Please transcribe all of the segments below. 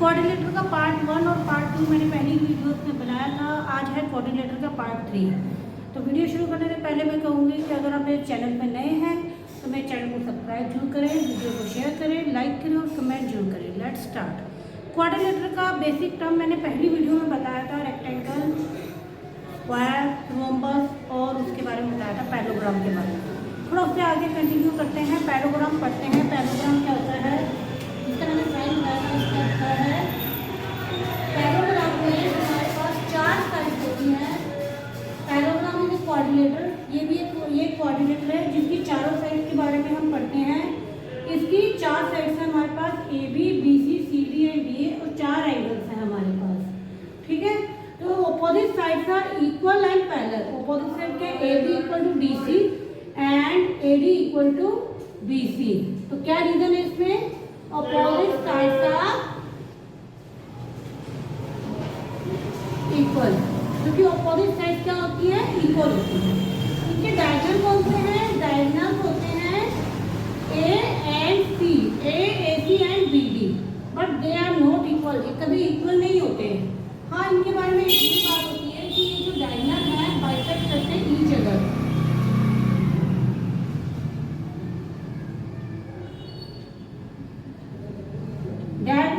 Coordinator का part 1 और part 2 मैंने पहली वीडियो में बनाया था। आज है कोऑर्डिनेटर का पार्ट 3। तो वीडियो शुरू करने से पहले मैं कहूँगी कि अगर आप मेरे चैनल पर नए हैं तो मेरे चैनल को सब्सक्राइब जरूर करें, वीडियो को शेयर करें, लाइक करें और कमेंट जरूर करें। Let's start. कोऑर्डिनेटर का बेसिक टर्म मैंने पहली वीडियो में बताया था, रेक्टेंगल, स्क्वायर, रोम्बस और उसके बारे में बताया था पैराग्राम के बारे में। थोड़ा उससे आगे कंटिन्यू करते हैं, पैराग्राम पढ़ते हैं। पैराग्राम क्या होता है, इस तरह से साइन बनाना होता है। पैराग्राम में हमारे पास 4 साइड होती हैं। पैराग्राम इज कोऑर्डिनेटर, ये भी ये कोऑर्डिनेटर है जिसकी चारों साइड के बारे में हम पढ़ते हैं। इसकी 4 साइड्स हैं हमारे पास, A B, B C, C D and D A, और 4 एंगल्स हैं हमारे पास। ठीक है, तो opposite sides are equal and parallel. Opposite side के A B equal to D C and A D equal to B C. तो क्या रीजन है इसमें, ऑपोजिट साइड्स आर इक्वल, क्योंकि ऑपोजिट साइड क्या होती है, इक्वल होती है। इनके डायगोनल कौन से हैं, डायगोनल होते हैं A and C, A C and B D, but they are not equal. ये कभी इक्वल नहीं होते हैं। हाँ, इनके बारे में एक ही बात होती है कि ये जो डायगोनल है बाइसेक्ट करते हैं ईच अदर।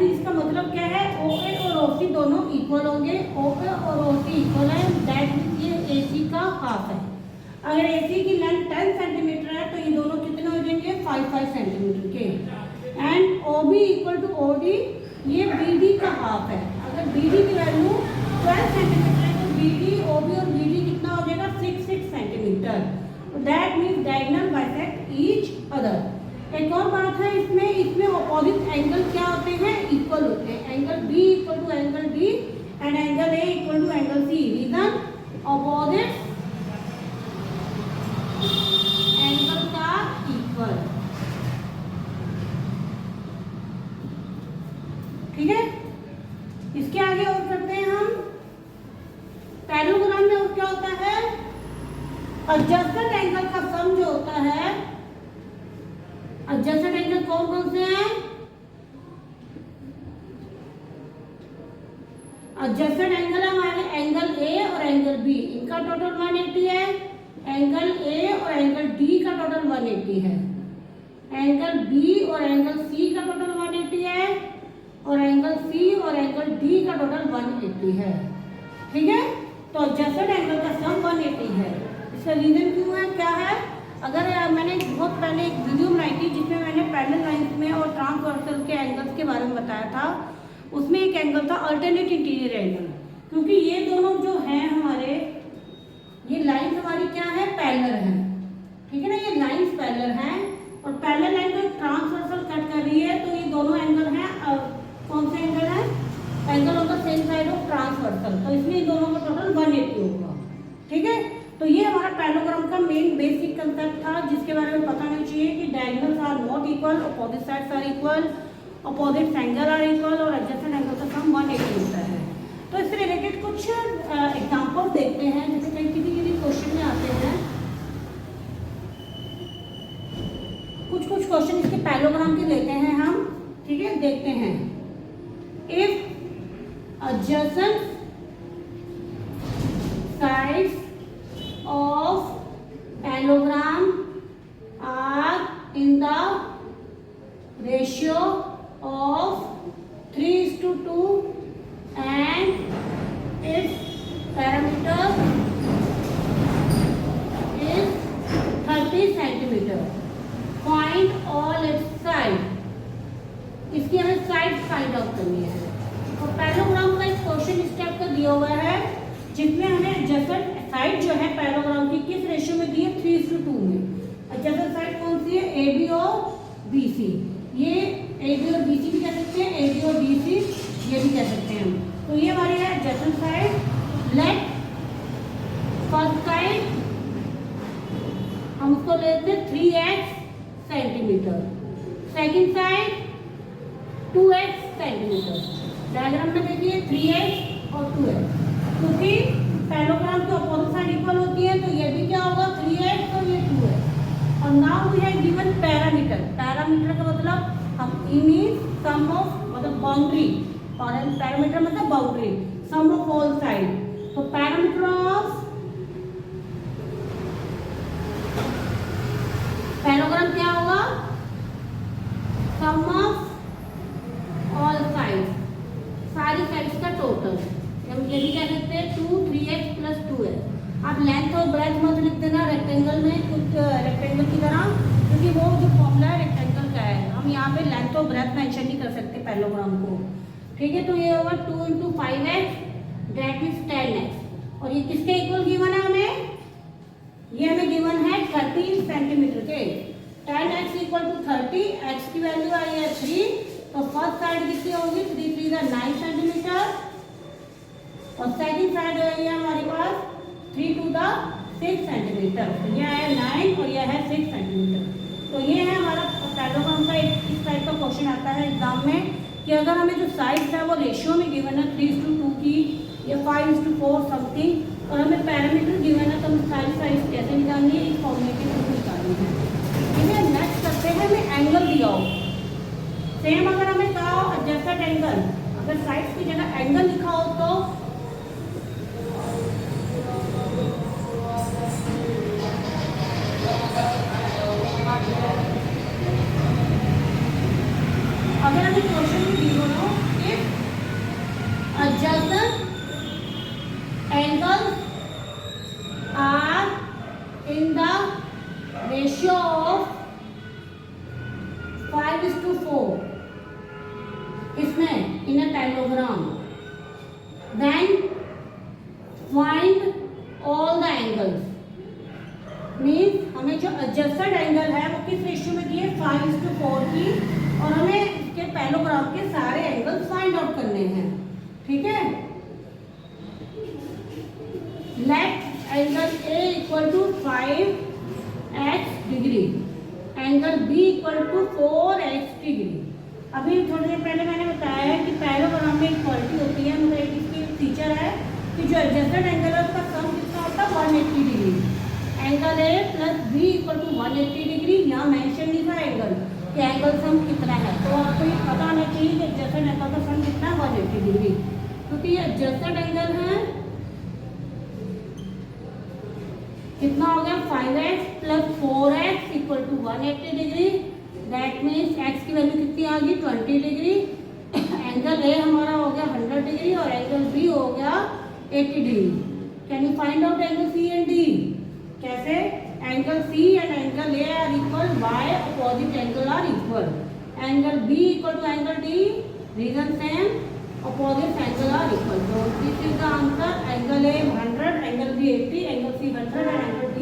इसका मतलब क्या है, OA और OC दोनों इक्वल होंगे। OA और OC इक्वल है, दैट मींस ये AC का हाफ है। अगर AC की लेंथ 10 सेंटीमीटर है तो ये दोनों कितने हो जाएंगे, 5 सेंटीमीटर के। And OB equal to OD, ये BD का हाफ है। अगर BD की वैल्यू 12 सेंटीमीटर है तो BD, OB और BD कितना हो जाएगा, 6 centimetre. That means diagonal bisect each other. एक और बात है इसमें ऑपोजिट एंगल क्या होते हैं, इक्वल होते हैं। Angle B equal to angle D and angle A equal to angle C. Reason, opposite angle का इक्वल। ठीक है, इसके आगे और करते हैं हम। पैराग्राम में और क्या होता है, एडजस्टेड एंगल का सम जो होता है। एडजस्टेड एंगल कौन कौन से हैं, एडजस्टेड एंगल हमारे एंगल ए और एंगल बी, इनका टोटल 180 है। एंगल ए और एंगल डी का टोटल 180 है। एंगल बी और एंगल सी का टोटल 180 है, और एंगल सी और एंगल डी का टोटल 180 है। ठीक है, तो एडजस्टेड एंगल का सम 180 है। इसका रीजन क्यों है, क्या है, अगर मैंने बहुत पहले एक वीडियो बनाई थी जिसमें मैंने पैरेलल लाइंस में और ट्रांसवर्सल के एंगल्स के बारे में बताया था। उसमें एक एंगल था अल्टरनेट इंटीरियर एंगल, क्योंकि ये दोनों जो हैं हमारे, ये लाइंस हमारी क्या है, पैरेलल है। ठीक है ना, ये लाइंस पैरेलल हैं और पैरेलल लाइन को ट्रांसवर्सल कट कर रही है, तो ये दोनों एंगल हैं। कौन से एंगल है, angle on the same side of transversal, तो इसलिए दोनों का टोटल 180 होगा। ठीक है, तो ये हमारा पैराग्राम का मेन बेसिक कंसेप्ट था, जिसके बारे में पता नहीं चाहिए कि diagonals are not equal, opposite sides are equal, opposite angle are equal, और एडजस्टेड एंगल का सम 180 होता है। तो इससे रिलेटेड कुछ एग्जांपल देखते हैं, जैसे कई किसी क्वेश्चन में आते हैं। कुछ क्वेश्चन इसके पैराग्राम के लेते हैं हम। ठीक है, देखते हैं। If adjacent sides of parallelogram are in the ratio of 3:2 and its parameter is 30 centimeter. Find all its side. इसकी हमें साइड फाइंड आउट करनी है। और पैराग्राम का एक क्वेश्चन इस टाइप का दिया हुआ है, जिसमें हमें एडजस्टेड साइड जो है पैराग्राम की किस रेशियो में दी है, 3:2 में। एडजस्टेड साइड कौन सी है, ए बी और बी सी। ये ए बी और बी सी भी कह सकते हैं, ए बी और बी सी ये भी कह सकते हैं हम। तो ये हमारी है adjusted side. Let first side हम उसको लेते हैं 3x centimetre, second side 2x centimetre. Diagram में देखिए 3x और 2x, क्योंकि पैराग्राम की ऑपोजिट साइड इक्वल होती है, तो ये भी क्या होगा, 3x और ये 2x। और now we have given parameter. Parameter का मतलब हम मींस सम ऑफ मतलब बाउंड्री, और पैरामीटर मतलब boundary, sum of all side. तो पैरामीटर ऑफ पैराग्राम क्या होगा, सम ऑफ ऑल साइड, सारी साइड्स का टोटल। हम ये भी कह सकते हैं 2 3x प्लस 2x। आप लेंथ और ब्रेथ मत लिख देना रेक्टेंगल में, कुछ रेक्टेंगल की तरह, क्योंकि वो जो फॉर्मूला है रेक्टेंगल का है, हम यहाँ पे लेंथ और ब्रेथ मेंशन नहीं कर सकते पैरेललोग्राम को। ठीक है, तो ये होगा 2 × 5x दैट इज 10x। और ये किसके इक्वल गिवन है हमें, ये हमें गिवन है 30 सेंटीमीटर के। 10x इक्वल टू 30, x की वैल्यू आई है 3, तो फर्स्ट साइड कितनी होगी, 3 3 9 सेंटीमीटर, और सेकंड साइड है हमारे पास 3 2 6 सेंटीमीटर। यह है 9 और यह है 6 सेंटीमीटर। तो ये है हमारा पैरेललोग्राम का एक इस टाइप का क्वेश्चन आता है एग्जाम में, कि अगर हमें जो साइड्स है वो रेशियो में गिवन है 3:2 की या 5:4 समथिंग, और हमें पैरामीटर गिवन है, तो हम सारी साइड्स कैसे निकालनी है, इस फॉर्मूले के थ्रू निकालनी है। ठीक है, नेक्स्ट करते हैं, हमें एंगल दिया हो, सेम अगर हमें कहा हो एडजस्टेड एंगल, अगर साइड्स की जगह एंगल लिखा हो तो अगर हमें क्वेश्चन में गिवन हो if adjacent angles are in the ratio of 5:4 इसमें in a parallelogram, then find all the angles। Means हमें जो adjacent एंगल है वो किस रेशियो में दी है, 5:4 की, और हमें इसके पैरेललोग्राम के सारे एंगल फाइंड आउट करने हैं। ठीक है, let angle A equal to 5x degree, angle B equal to 4x degree. अभी थोड़ी देर पहले मैंने बताया है कि पैरेललोग्राम में इक्वालिटी होती है, मतलब एक इसकी फीचर है कि जो एडजस्टेड एंगल है उसका सम कितना होता है, 180 degree. Angle A plus B equal to 180 degree. यहाँ मेंशन नहीं था एंगल कि एंगल सम कितना है, तो आपको ये पता होना चाहिए कि एडजस्टेड एंगल का सम कितना है, 180 डिग्री। क्योंकि ये एडजस्टेड एंगल है, कितना हो गया, 5x plus 4x equal to 180 degree. That means x की वैल्यू कितनी आ गई, 20 डिग्री। एंगल A हमारा हो गया 100 डिग्री और एंगल B हो गया 80 degree. Can you find out angle C and D? कैसे, angle C and angle A are equal, by opposite angle are equal. Angle B equal to angle D, reason same, opposite angle are equal. तो this is the answer, angle A 100, angle B 80, angle C 100 and angle D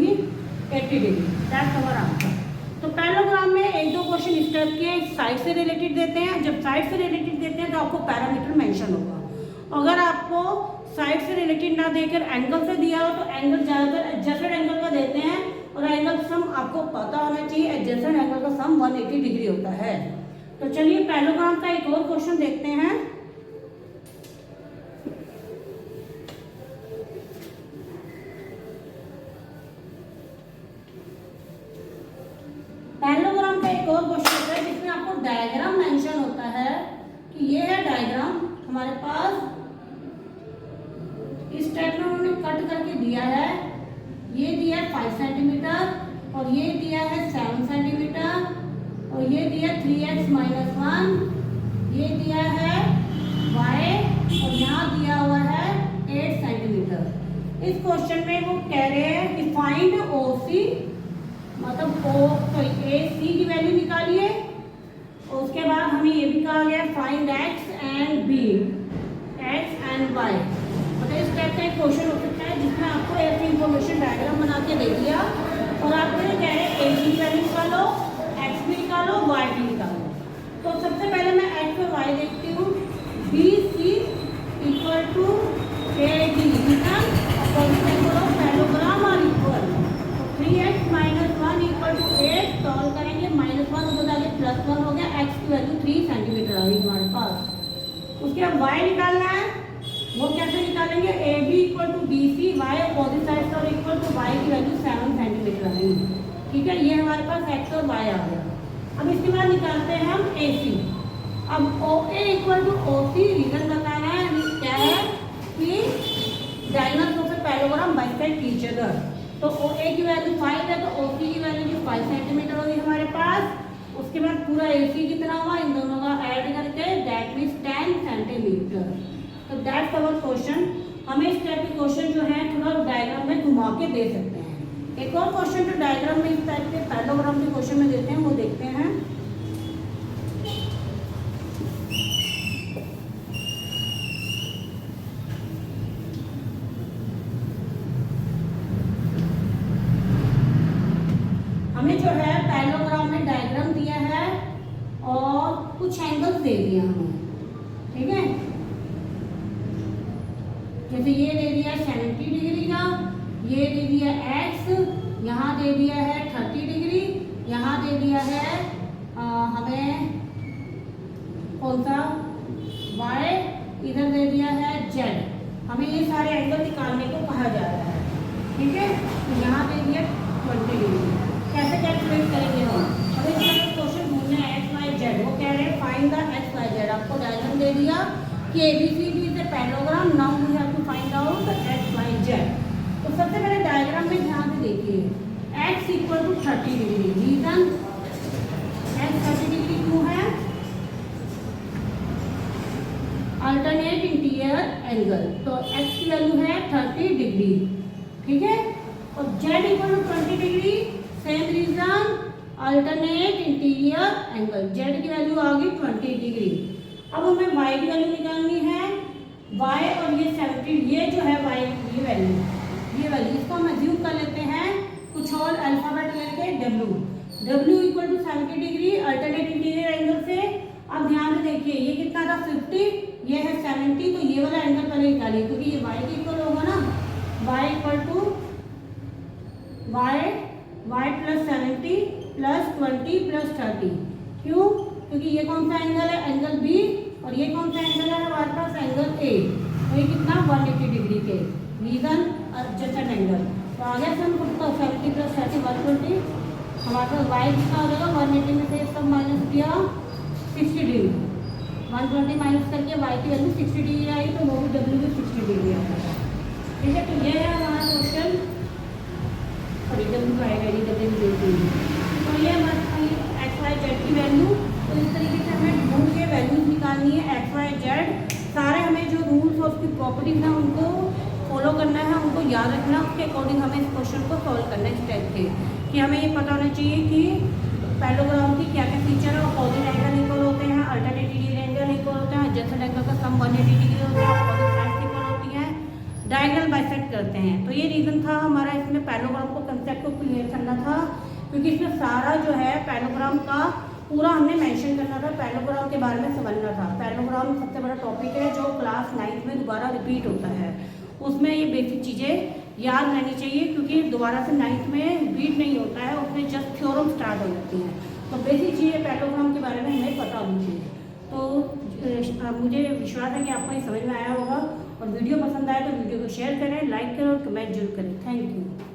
80 degree. That's our answer. तो parallelogram में एक दो question इस type के side से related देते हैं। जब साइड से रिलेटेड देते हैं तो आपको पैरामीटर मेंशन होगा। अगर आपको साइड से रिलेटेड ना देकर एंगल से दिया हो तो एंगल ज़्यादातर एडजस्टेड एंगल का देते हैं, और एंगल सम आपको पता होना चाहिए, एडजस्टेड एंगल का सम 180 डिग्री होता है। तो चलिए पैरेललोग्राम का एक और क्वेश्चन देखते हैं। पैरेललोग्राम का एक और क्वेश्चन होता है जिसमें आपको डायग्राम मेंशन होता है कि ये है डायग्राम हमारे पास, इस टाइप में उन्होंने कट करके दिया है। ये दिया है 5 सेंटीमीटर और ये दिया है 7 सेंटीमीटर और ये दिया 3x - 1, ये दिया है y और यहाँ दिया हुआ है 8 सेंटीमीटर। इस क्वेश्चन में वो कह रहे हैं कि फाइंड OC, मतलब AC की वैल्यू निकालिए, और उसके बाद हमें ये भी कहा गया find x and B, x and y। मतलब इस टाइप का एक क्वेश्चन हो सकता है जिसमें आपको ऐसी इंफॉर्मेशन डायग्राम बना के दे दिया और आपको ये कह रहे हैं AC की वैल्यू निकालो, x भी निकालो, y भी निकालो। तो सबसे पहले मैं x और y देखती हूँ। BC equal to AD, opposite angle of parallelogram are equal. 3x - 1 equal to 8, solve करेंगे, -1 हो जाएगा +1 हो गया, x की वैल्यू 3 सेंटीमीटर आ गई हमारे पास। उसके बाद y निकालना है, वो कैसे निकालेंगे, AB equal to BC, y opposite side और इक्वल टू y की वैल्यू 7 सेंटीमीटर आ गई। ठीक है, ये हमारे पास x और y आ गया। अब इसके बाद निकालते हैं हम AC। अब ओ ए इक्वल टू ओ सी रीजन बताना है, क्या है कि diagonal of the parallelogram bisect each other. तो ओ ए की वैल्यू 5 है तो ओ सी की वैल्यू जो 5 सेंटीमीटर होगी हमारे पास। उसके बाद पूरा ए सी कितना हुआ, इन दोनों का ऐड करके दैट मीन्स 10 सेंटीमीटर। तो दैट्स अवर क्वेश्चन। हमें इस टाइप के क्वेश्चन जो है थोड़ा डायग्राम में घुमा के दे सकते हैं। एक और क्वेश्चन जो डायग्राम में इस टाइप के पैरेललोग्राम के क्वेश्चन में देते हैं वो देखते हैं। हमें जो है पैरेललोग्राम में डायग्राम दिया है और कुछ एंगल्स दे दिया हमें, ठीक है। जैसे ये दे दिया 70 डिग्री का, ये दे दिया x, यहाँ दे दिया है 30 डिग्री, यहाँ दे दिया है हमें कौन सा y, इधर दे दिया है z। हमें ये सारे एंगल निकालने को कहा जा रहा है, ठीक है। तो यहाँ दे दिया 20 डिग्री। कैसे कैलकुलेट करेंगे हम? हमें इसका क्वेश्चन ढूंढना है एक्स वाई जेड। वो कह रहे हैं find the x y z. आपको डायग्राम दे दिया कि ABCD is a parallelogram, now we have to find out the x y z. तो सबसे पहले डायग्राम में ध्यान से देखिए x equal to 30 degree. Reason x 30 degree क्यों है? अल्टरनेट इंटीरियर एंगल, तो एक्स की वैल्यू है 30 डिग्री, ठीक है। और z equal to 20 degree, same reason alternate interior angle, Z की वैल्यू आ गई 20 डिग्री। अब हमें y की वैल्यू निकालनी है। y और ये 70, ये जो है y ये वैल्यू इसको हम अज्यूम कर लेते हैं कुछ और अल्फाबेट लेके w equal to 70 degree alternate interior angle से। अब ध्यान से देखिए ये कितना था 50, ये है 70, तो ये वाला एंगल पहले निकालिए क्योंकि ये y के इक्वल होगा ना। y equal to y plus 70 plus 20 plus 30। क्यों? क्योंकि ये कौन सा एंगल है? Angle B. और ये कौन सा एंगल है हमारे पास? Angle A. तो ये कितना 180 डिग्री के, रीजन एडजेसेंट एंगल। तो आगे से हम कुछ 70 प्लस 30 120, हमारे पास वाई कितना हो जाएगा 180 में से सब माइनस किया 60 डिग्री, 120 माइनस करके वाई की वैल्यू 60 डिग्री आई, तो वो भी डब्ल्यू भी 60 डिग्री आएगा, ठीक है। तो ये है हमारा क्वेश्चन। और डब्ल्यू आएगा ये डब्ल्यू। तो ये हमारे एक्स वाई जेड की वैल्यू। तो इस तरीके से हमें ढूंढ के वैल्यूज निकालनी है एक्स वाई जेड। सारे हमें जो रूल्स और उसकी प्रॉपर्टीज हैं उनको फॉलो करना है, उनको याद रखना, उसके अकॉर्डिंग हमें इस क्वेश्चन को सॉल्व करना है इस टाइप के। कि हमें ये पता होना चाहिए कि पैरेललोग्राम की क्या क्या फीचर है। अपोजिट एंगल इक्वल होते हैं, अल्टरनेट एंगल इक्वल होते हैं, एडजेसेंट एंगल का सम 180 डिग्री होता है, अपोजिट साइड्स इक्वल होती हैं, डायगोनल बाइसेक्ट करते हैं। तो ये रीज़न था हमारा इसमें पैरेललोग्राम को कंसेप्ट को क्लियर करना था, क्योंकि इसमें सारा जो है पैरेललोग्राम का पूरा हमने मेंशन करना था, पैरेललोग्राम के बारे में समझना था। पैरेललोग्राम सबसे बड़ा टॉपिक है जो क्लास 9th में दोबारा रिपीट होता है। उसमें ये बेसिक चीज़ें याद रहनी चाहिए, क्योंकि दोबारा से 9th में रिपीट नहीं होता है, उसमें जस्ट थ्योरम स्टार्ट हो जाती हैं। तो बेसिक चीज़ें पैरेललोग्राम के बारे में हमें पता होनी चाहिए। तो मुझे विश्वास है कि आपको ये समझ में आया होगा। और वीडियो पसंद आए तो वीडियो को शेयर करें, लाइक करें और कमेंट जरूर करें। Thank you.